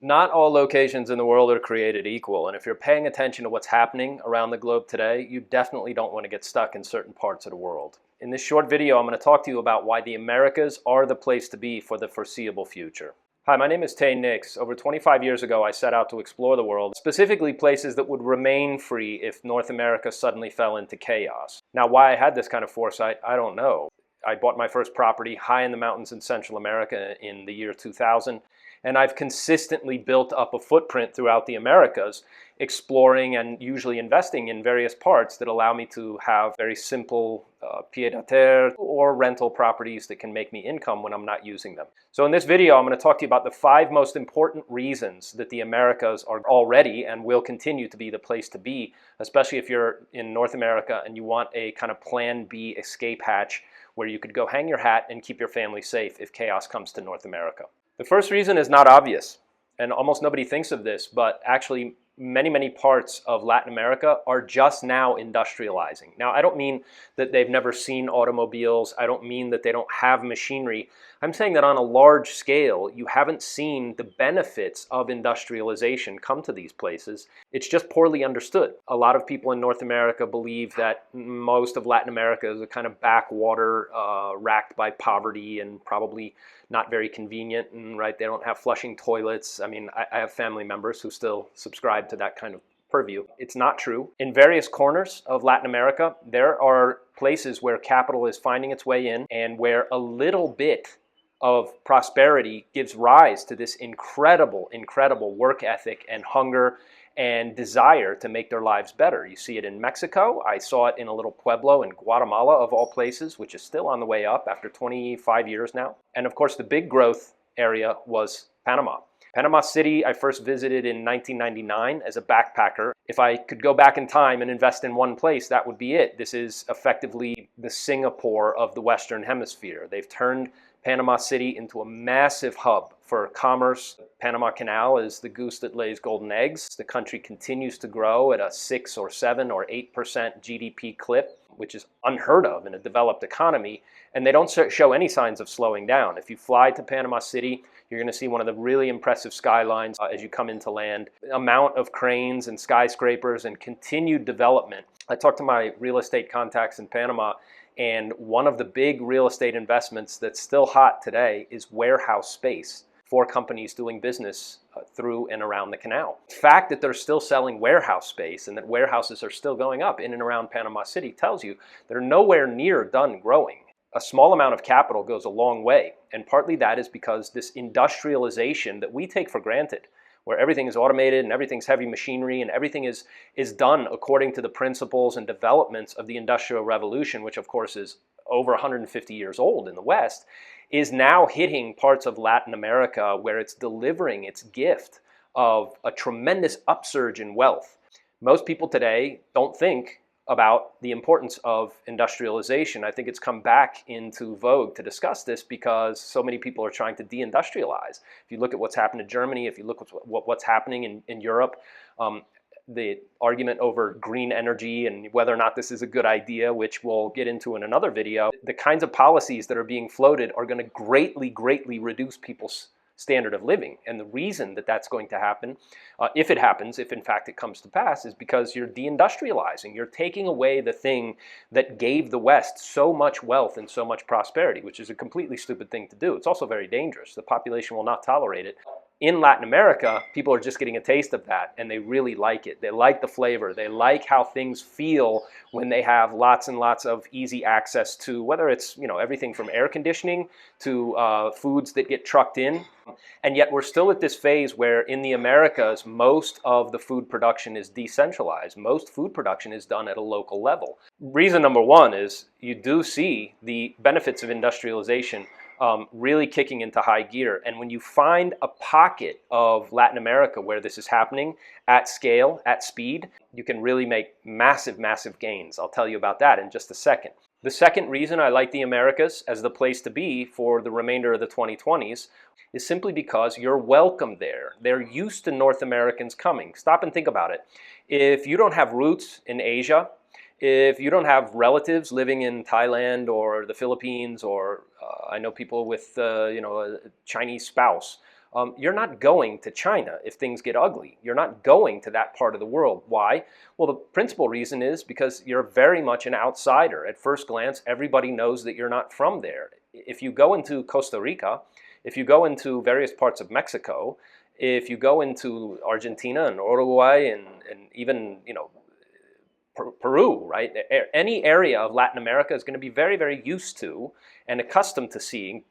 Not all locations in the world are created equal, and if you're paying attention to what's happening around the globe today, you definitely don't want to get stuck in certain parts of the world. In this short video, I'm going to talk to you about why the Americas are the place to be for the foreseeable future. Hi, my name is Tay Nix. Over 25 years ago, I set out to explore the world, specifically places that would remain free if North America suddenly fell into chaos. Now, why I had this kind of foresight, I don't know. I bought my first property high in the mountains in Central America in the year 2000. And I've consistently built up a footprint throughout the Americas, exploring and usually investing in various parts that allow me to have very simple pied-à-terre or rental properties that can make me income when I'm not using them. So in this video, I'm going to talk to you about the 5 most important reasons that the Americas are already and will continue to be the place to be, especially if you're in North America and you want a kind of plan B escape hatch where you could go hang your hat and keep your family safe if chaos comes to North America. The first reason is not obvious, and almost nobody thinks of this, but actually many parts of Latin America are just now industrializing. Now, I don't mean that they've never seen automobiles. I don't mean that they don't have machinery. I'm saying that on a large scale, you haven't seen the benefits of industrialization come to these places. It's just poorly understood. A lot of people in North America believe that most of Latin America is a kind of backwater racked by poverty and probably not very convenient, and right, they don't have flushing toilets. I mean, I have family members who still subscribe to that kind of purview. It's not true. In various corners of Latin America, there are places where capital is finding its way in and where a little bit of prosperity gives rise to this incredible work ethic and hunger and desire to make their lives better. You see it in Mexico. I saw it in a little pueblo in Guatemala, of all places, which is still on the way up after 25 years now. And of course, the big growth area was Panama. Panama City, I first visited in 1999 as a backpacker. If I could go back in time and invest in one place, that would be it. This is effectively the Singapore of the Western Hemisphere. They've turned Panama City into a massive hub for commerce. Panama Canal is the goose that lays golden eggs. The country continues to grow at a 6 or 7 or 8% GDP clip, which is unheard of in a developed economy, and they don't show any signs of slowing down. If you fly to Panama City, you're going to see one of the really impressive skylines as you come into land. The amount of cranes and skyscrapers and continued development. I talked to my real estate contacts in Panama, and one of the big real estate investments that's still hot today is warehouse space for companies doing business through and around the canal. The fact that they're still selling warehouse space and that warehouses are still going up in and around Panama City tells you they're nowhere near done growing. A small amount of capital goes a long way, and partly that is because this industrialization that we take for granted, where everything is automated and everything's heavy machinery and everything is done according to the principles and developments of the Industrial Revolution, which of course is over 150 years old in the West, is now hitting parts of Latin America where it's delivering its gift of a tremendous upsurge in wealth. Most people today don't think about the importance of industrialization. I think it's come back into vogue to discuss this because so many people are trying to deindustrialize. If you look at what's happened in Germany, if you look at what's happening in Europe, the argument over green energy and whether or not this is a good idea, which we'll get into in another video, the kinds of policies that are being floated are going to greatly reduce people's standard of living. And the reason that that's going to happen, if it happens, if in fact it comes to pass, is because you're deindustrializing. You're taking away the thing that gave the West so much wealth and so much prosperity, which is a completely stupid thing to do. It's also very dangerous. The population will not tolerate it. In Latin America, people are just getting a taste of that, and they really like it. They like the flavor. They like how things feel when they have lots and lots of easy access to, whether it's everything from air conditioning to foods that get trucked in. And yet we're still at this phase where in the Americas, most of the food production is decentralized. Most food production is done at a local level. Reason number 1 is you do see the benefits of industrialization really kicking into high gear. And when you find a pocket of Latin America where this is happening at scale, at speed, you can really make massive gains. I'll tell you about that in just a second. The second reason I like the Americas as the place to be for the remainder of the 2020s is simply because you're welcome there. They're used to North Americans coming. Stop and think about it. If you don't have roots in Asia, if you don't have relatives living in Thailand or the Philippines, or I know people with a Chinese spouse, You're not going to China if things get ugly. You're not going to that part of the world. Why? Well, the principal reason is because you're very much an outsider. At first glance, everybody knows that you're not from there. If you go into Costa Rica, if you go into various parts of Mexico, if you go into Argentina and Uruguay and even, Peru, right? Any area of Latin America is going to be very, very used to and accustomed to seeing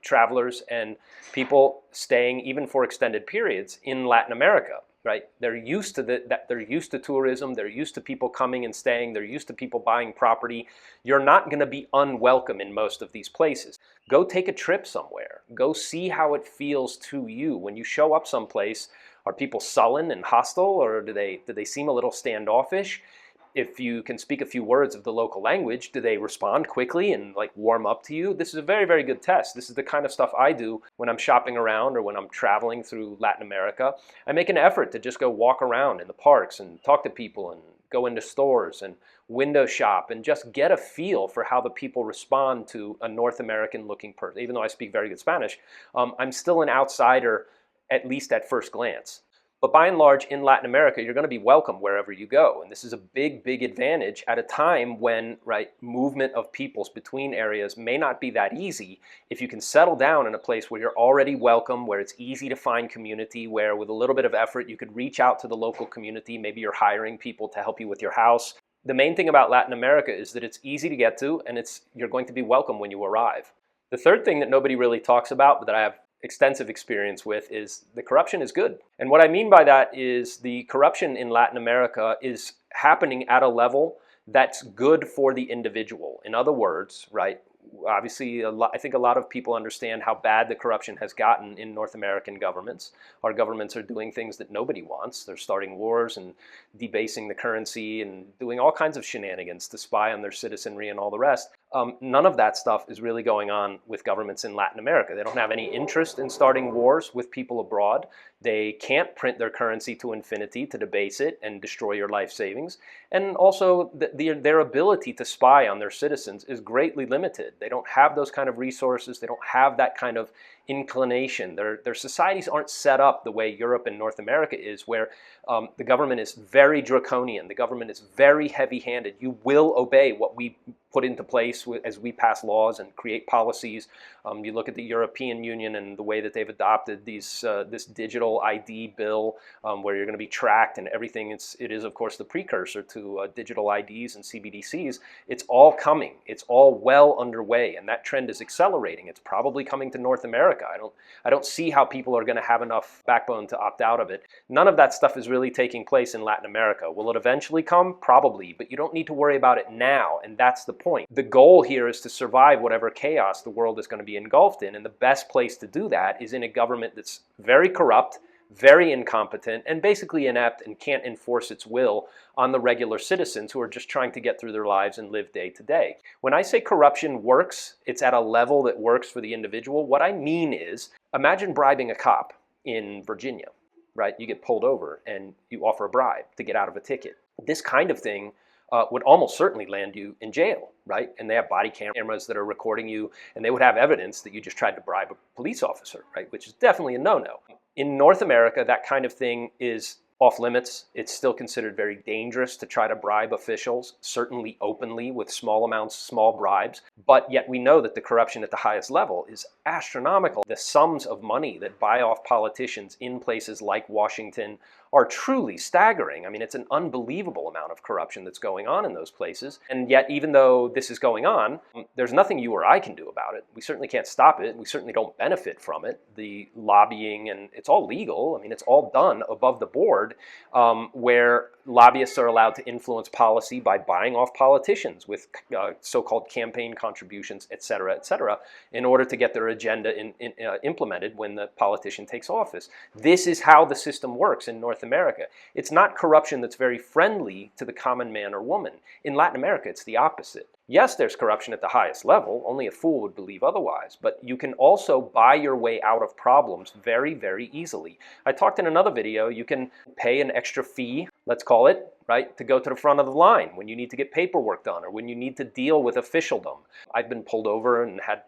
travelers and people staying even for extended periods in Latin America, right? They're used to that. They're used to tourism. They're used to people coming and staying. They're used to people buying property. You're not going to be unwelcome in most of these places. Go take a trip somewhere. Go see how it feels to you when you show up someplace. Are people sullen and hostile, or do they seem a little standoffish? If you can speak a few words of the local language, do they respond quickly and like warm up to you? This is a very, very good test. This is the kind of stuff I do when I'm shopping around or when I'm traveling through Latin America. I make an effort to just go walk around in the parks and talk to people and go into stores and window shop and just get a feel for how the people respond to a North American looking person. Even though I speak very good Spanish, I'm still an outsider, at least at first glance. But by and large, in Latin America, you're going to be welcome wherever you go. And this is a big, big advantage at a time when, right, movement of peoples between areas may not be that easy. If you can settle down in a place where you're already welcome, where it's easy to find community, where with a little bit of effort, you could reach out to the local community. Maybe you're hiring people to help you with your house. The main thing about Latin America is that it's easy to get to, and you're going to be welcome when you arrive. The third thing that nobody really talks about, but that I have extensive experience with, is the corruption is good. And what I mean by that is the corruption in Latin America is happening at a level that's good for the individual. In other words, right, obviously I think a lot of people understand how bad the corruption has gotten in North American governments. Our governments are doing things that nobody wants. They're starting wars and debasing the currency and doing all kinds of shenanigans to spy on their citizenry and all the rest. None of that stuff is really going on with governments in Latin America. They don't have any interest in starting wars with people abroad. They can't print their currency to infinity to debase it and destroy your life savings. And also, their ability to spy on their citizens is greatly limited. They don't have those kind of resources. They don't have that kind of inclination. Their societies aren't set up the way Europe and North America is, where the government is very draconian. The government is very heavy-handed. You will obey what we put into place as we pass laws and create policies. You look at the European Union and the way that they've adopted this digital ID bill, where you're going to be tracked and everything. It is, of course, the precursor to digital IDs and CBDCs. It's all coming. It's all well underway, and that trend is accelerating. It's probably coming to North America. I don't see how people are going to have enough backbone to opt out of it. None of that stuff is really taking place in Latin America. Will it eventually come? Probably, but you don't need to worry about it now, and that's the point. The goal here is to survive whatever chaos the world is going to be engulfed in, and the best place to do that is in a government that's very corrupt, very incompetent, and basically inept and can't enforce its will on the regular citizens who are just trying to get through their lives and live day to day. When I say corruption works, it's at a level that works for the individual. What I mean is, imagine bribing a cop in Virginia, right? You get pulled over and you offer a bribe to get out of a ticket. This kind of thing would almost certainly land you in jail, right? And they have body cameras that are recording you, and they would have evidence that you just tried to bribe a police officer, right? Which is definitely a no-no. In North America, that kind of thing is off limits. It's still considered very dangerous to try to bribe officials, certainly openly with small amounts, small bribes. But yet we know that the corruption at the highest level is astronomical. The sums of money that buy off politicians in places like Washington are truly staggering. I mean, it's an unbelievable amount of corruption that's going on in those places. And yet, even though this is going on, there's nothing you or I can do about it. We certainly can't stop it. We certainly don't benefit from it. The lobbying, and it's all legal. I mean, it's all done above the board, where lobbyists are allowed to influence policy by buying off politicians with so-called campaign contributions, et cetera, in order to get their agenda implemented when the politician takes office. This is how the system works in North America. It's not corruption that's very friendly to the common man or woman. In Latin America, it's the opposite. Yes, there's corruption at the highest level. Only a fool would believe otherwise. But you can also buy your way out of problems very, very easily. I talked in another video, you can pay an extra fee, let's call it, right, to go to the front of the line when you need to get paperwork done or when you need to deal with officialdom. I've been pulled over and had,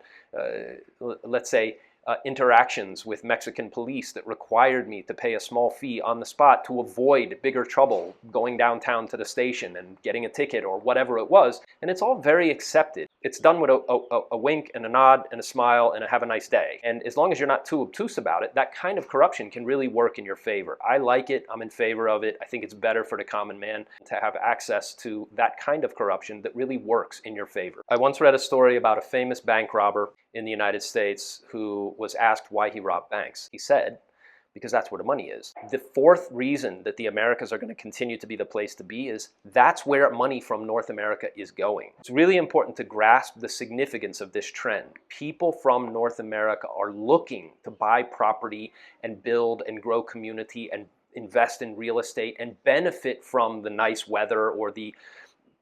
let's say, interactions with Mexican police that required me to pay a small fee on the spot to avoid bigger trouble going downtown to the station and getting a ticket or whatever it was. And it's all very accepted. It's done with a wink and a nod and a smile and a have a nice day. And as long as you're not too obtuse about it, that kind of corruption can really work in your favor. I like it. I'm in favor of it. I think it's better for the common man to have access to that kind of corruption that really works in your favor. I once read a story about a famous bank robber in the United States who was asked why he robbed banks. He said, because that's where the money is. The fourth reason that the Americas are going to continue to be the place to be is that's where money from North America is going. It's really important to grasp the significance of this trend. People from North America are looking to buy property and build and grow community and invest in real estate and benefit from the nice weather or the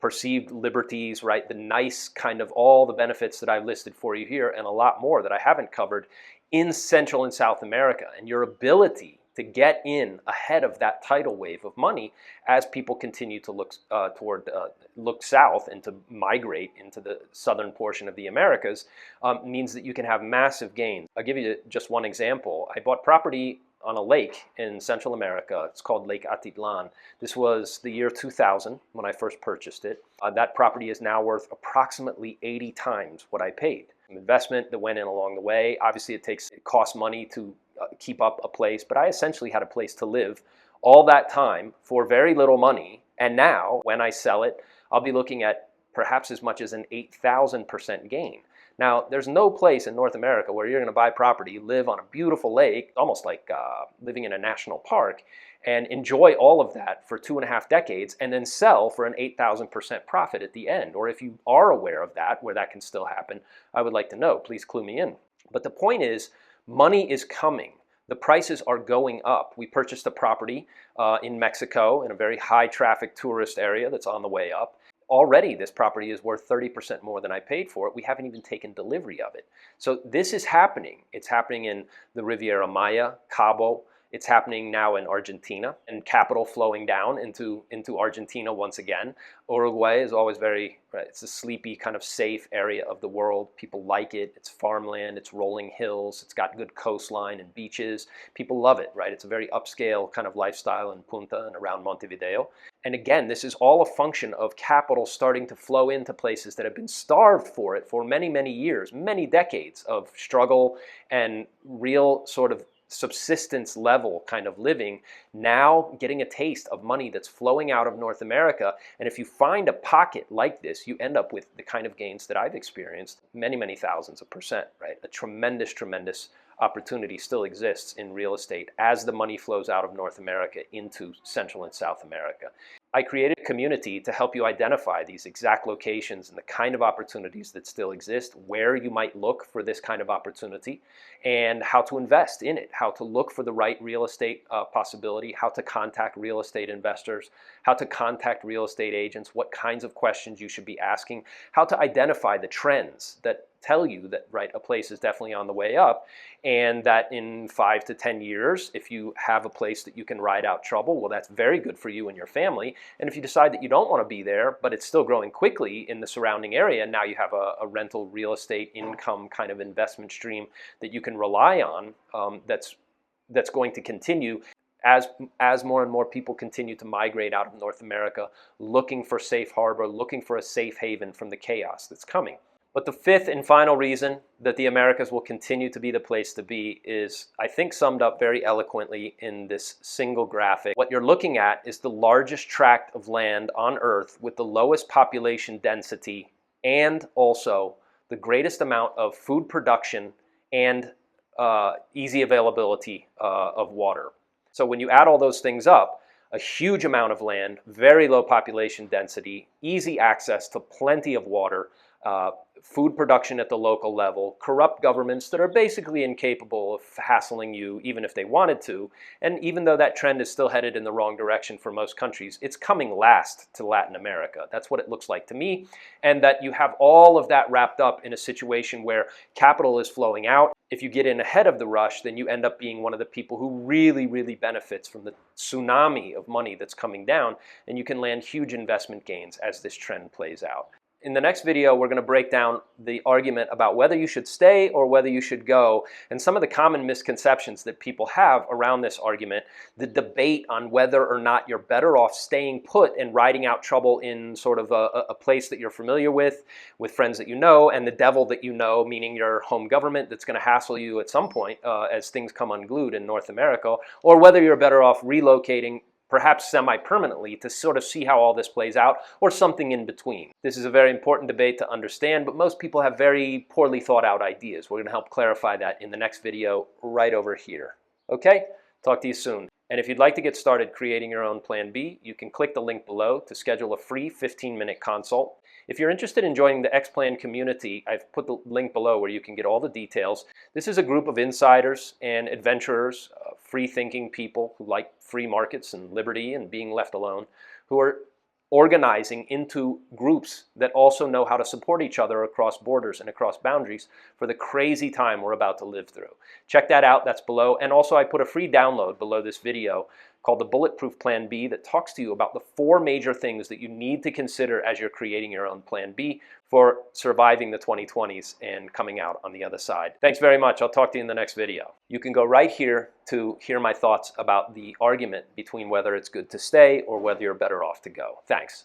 perceived liberties, right? The nice kind of all the benefits that I've listed for you here and a lot more that I haven't covered in Central and South America, and your ability to get in ahead of that tidal wave of money as people continue to look south and to migrate into the southern portion of the Americas means that you can have massive gains. I'll give you just one example. I bought property on a lake in Central America. It's called Lake Atitlan. This was the year 2000 when I first purchased it. That property is now worth approximately 80 times what I paid. An investment that went in along the way. Obviously, it costs money to keep up a place, but I essentially had a place to live all that time for very little money. And now, when I sell it, I'll be looking at perhaps as much as an 8,000% gain. Now, there's no place in North America where you're going to buy property, live on a beautiful lake, almost like living in a national park, and enjoy all of that for 2.5 decades and then sell for an 8,000% profit at the end. Or if you are aware of that, where that can still happen, I would like to know. Please clue me in. But the point is, money is coming. The prices are going up. We purchased a property in Mexico in a very high traffic tourist area that's on the way up. Already this property is worth 30% more than I paid for it. We haven't even taken delivery of it. So this is happening. It's happening in the Riviera Maya, Cabo. It's happening now in Argentina, and capital flowing down into Argentina once again. Uruguay is always it's a sleepy, kind of safe area of the world. People like it. It's farmland. It's rolling hills. It's got good coastline and beaches. People love it, right? It's a very upscale kind of lifestyle in Punta and around Montevideo. And again, this is all a function of capital starting to flow into places that have been starved for it for many, many years, many decades of struggle and real sort of subsistence level kind of living, now getting a taste of money that's flowing out of North America. And if you find a pocket like this, you end up with the kind of gains that I've experienced, many, many thousands of percent, right? A tremendous, tremendous opportunity still exists in real estate as the money flows out of North America into Central and South America. I created a community to help you identify these exact locations and the kind of opportunities that still exist, where you might look for this kind of opportunity, and how to invest in it, how to look for the right real estate possibility, how to contact real estate investors, how to contact real estate agents, what kinds of questions you should be asking, how to identify the trends that tell you that, right, a place is definitely on the way up, and that in 5 to 10 years, if you have a place that you can ride out trouble, well, that's very good for you and your family. And if you decide that you don't want to be there, but it's still growing quickly in the surrounding area, now you have a rental real estate income kind of investment stream that you can rely on, that's going to continue as more and more people continue to migrate out of North America, looking for safe harbor, looking for a safe haven from the chaos that's coming. But the fifth and final reason that the Americas will continue to be the place to be is, I think, summed up very eloquently in this single graphic. What you're looking at is the largest tract of land on Earth with the lowest population density and also the greatest amount of food production and easy availability of water. So when you add all those things up, a huge amount of land, very low population density, easy access to plenty of water, food production at the local level, corrupt governments that are basically incapable of hassling you even if they wanted to, and even though that trend is still headed in the wrong direction for most countries, it's coming last to Latin America. That's what it looks like to me, and that you have all of that wrapped up in a situation where capital is flowing out. If you get in ahead of the rush, then you end up being one of the people who really, really benefits from the tsunami of money that's coming down, and you can land huge investment gains as this trend plays out. In the next video, we're going to break down the argument about whether you should stay or whether you should go, and some of the common misconceptions that people have around this argument, the debate on whether or not you're better off staying put and riding out trouble in sort of a place that you're familiar with friends that you know, and the devil that you know, meaning your home government that's going to hassle you at some point as things come unglued in North America, or whether you're better off relocating perhaps semi-permanently to sort of see how all this plays out, or something in between. This is a very important debate to understand, but most people have very poorly thought out ideas. We're going to help clarify that in the next video right over here. Okay? Talk to you soon. And if you'd like to get started creating your own Plan B, you can click the link below to schedule a free 15-minute consult. If you're interested in joining the X-Plan community, I've put the link below where you can get all the details. This is a group of insiders and adventurers, free-thinking people who like free markets and liberty and being left alone, who are organizing into groups that also know how to support each other across borders and across boundaries for the crazy time we're about to live through. Check that out, that's below. And also I put a free download below this video called the Bulletproof Plan B that talks to you about the 4 major things that you need to consider as you're creating your own Plan B for surviving the 2020s and coming out on the other side. Thanks very much. I'll talk to you in the next video. You can go right here to hear my thoughts about the argument between whether it's good to stay or whether you're better off to go. Thanks.